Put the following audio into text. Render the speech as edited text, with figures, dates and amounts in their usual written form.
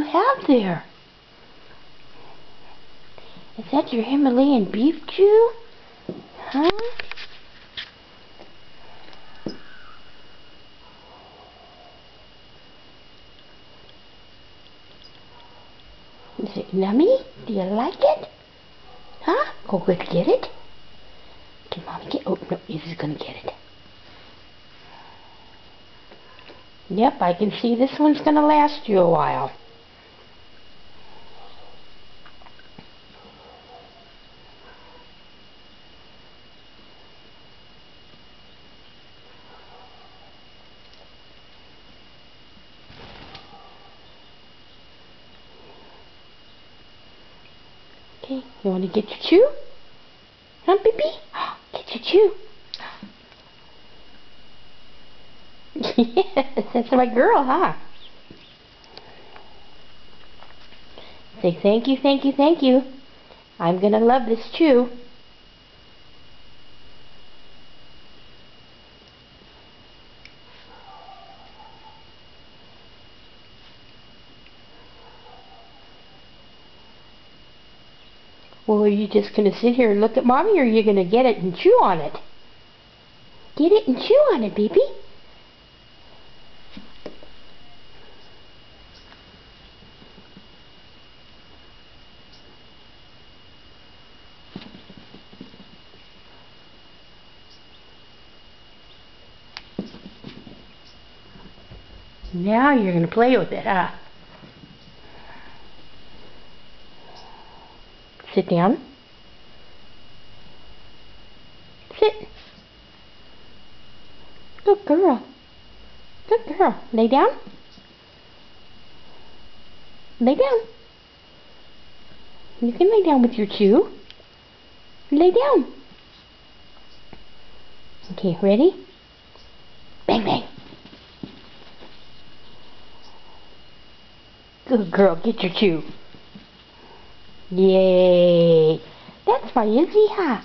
have there? Is that your Himalayan beef chew? Huh? Is it yummy? Do you like it? Huh? Go quick, get it. Can Mommy get? Oh no, he's gonna get it. Yep, I can see this one's gonna last you a while. Okay, you want to get your chew? Huh, baby? Get your chew. Yes, that's my girl, huh? Say thank you, thank you, thank you. I'm gonna love this chew. Well, are you just gonna sit here and look at Mommy, or are you gonna get it and chew on it? Get it and chew on it, baby. Now you're gonna play with it, huh? Sit down. Sit. Good girl. Good girl. Lay down. Lay down. You can lay down with your chew. Lay down. Okay, ready? Bang, bang. Good girl, get your chew. Yay. That's my Izzy, huh?